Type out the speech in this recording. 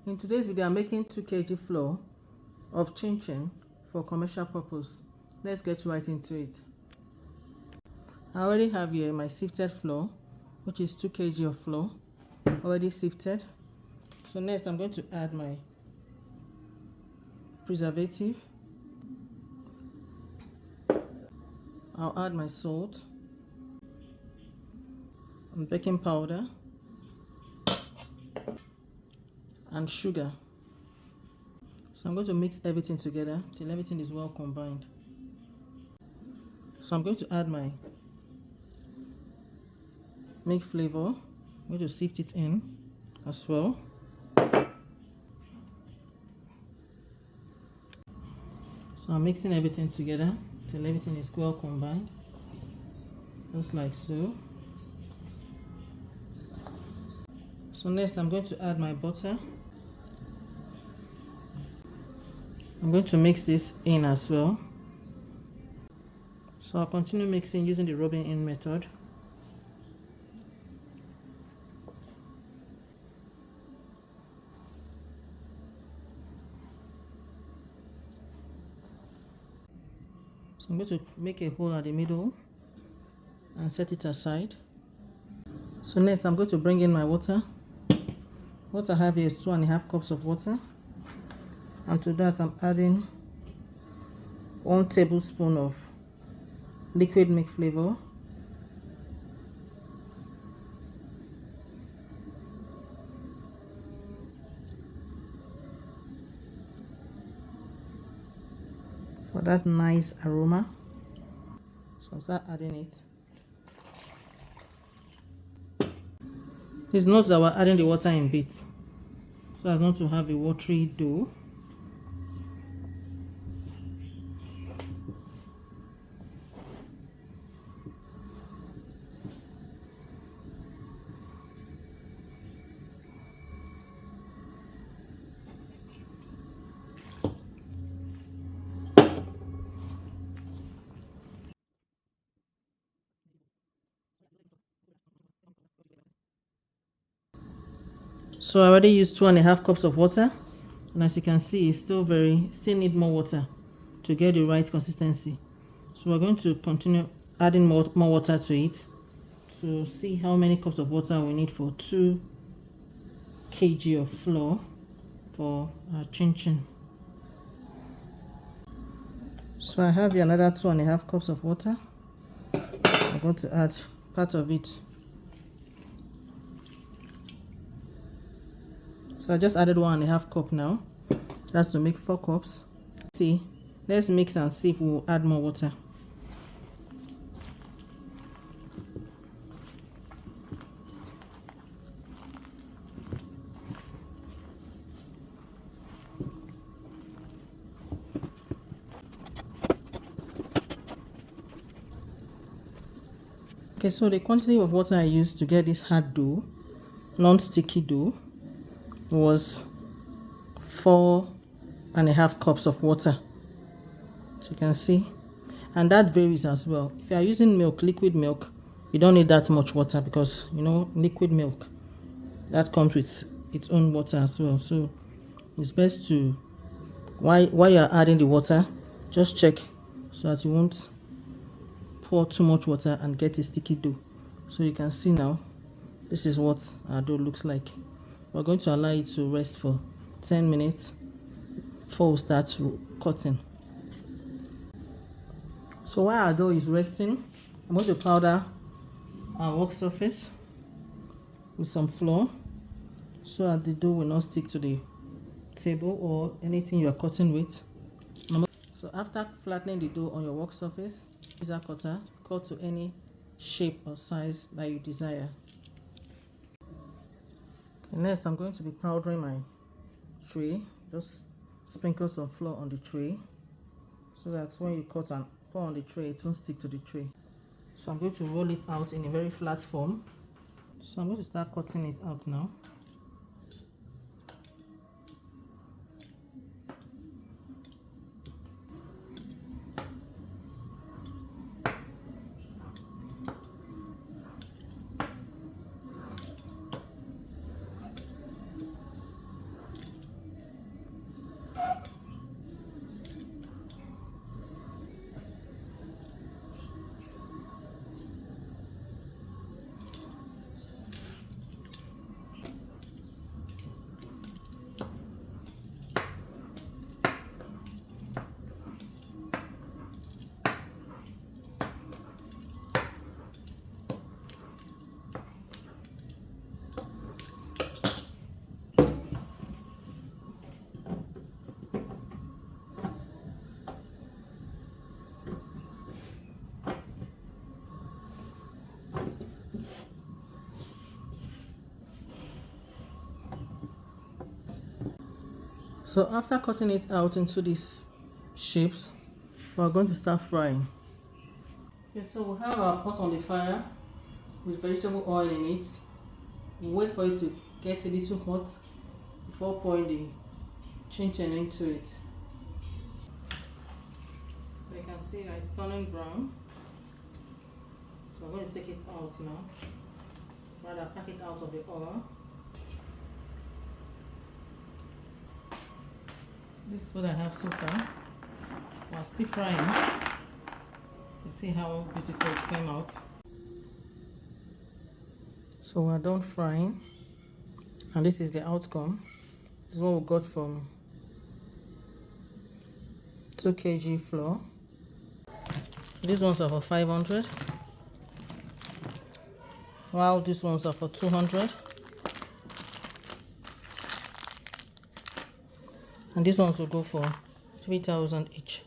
In today's video, I'm making 2 kg flour of chin chin for commercial purpose. Let's get right into it. I already have here my sifted flour, which is 2 kg of flour, already sifted. So next I'm going to add my preservative. I'll add my salt and baking powder and sugar. So I'm going to mix everything together till everything is well combined. So I'm going to add my milk flavor. I'm going to sift it in as well. So I'm mixing everything together till everything is well combined, just like so. So next I'm going to add my butter. I'm going to mix this in as well. So I'll continue mixing using the rubbing in method. So I'm going to make a hole at the middle and set it aside. So next I'm going to bring in my water. What I have here is 2.5 cups of water. And to that I'm adding 1 tablespoon of liquid milk flavor. For that nice aroma. So I'll start adding it. Please note that we're adding the water in bits, so as not to have a watery dough. So I already used 2.5 cups of water, and as you can see, it's still need more water to get the right consistency. So we're going to continue adding more water to it to see how many cups of water we need for 2 kg of flour for our chin chin. So I have here another 2.5 cups of water. I'm going to add part of it. So I just added 1.5 cup now. That's to make 4 cups. See, let's mix and see if we'll add more water. Okay, so the quantity of water I used to get this hard dough, non-sticky dough, was 4.5 cups of water, as you can see, and that varies as well. If you are using milk, liquid milk, you don't need that much water, because you know liquid milk that comes with its own water as well. So it's best to, while you are adding the water, just check so that you won't pour too much water and get a sticky dough. So you can see now, this is what our dough looks like. We're going to allow it to rest for 10 minutes before we start cutting. So while our dough is resting, I'm going to powder our work surface with some flour so that the dough will not stick to the table or anything you are cutting with. So after flattening the dough on your work surface, use a cutter, cut to any shape or size that you desire. And next I'm going to be powdering my tray. Just sprinkle some flour on the tray so that when you cut and pour on the tray, it won't stick to the tray. So I'm going to roll it out in a very flat form. So I'm going to start cutting it out now. So after cutting it out into these shapes, we're going to start frying. Okay, so we have our pot on the fire with vegetable oil in it. We'll wait for it to get a little hot before pouring the chin-chin into it. So you can see that it's turning brown. So I'm going to take it out now. Rather pack it out of the oil. So this is what I have so far. While still frying, you see how beautiful it came out. So we're done frying, and this is the outcome. This is what we got from 2 kg flour. These ones are for 500, while these ones are for 200, and these ones will go for 3,000 each.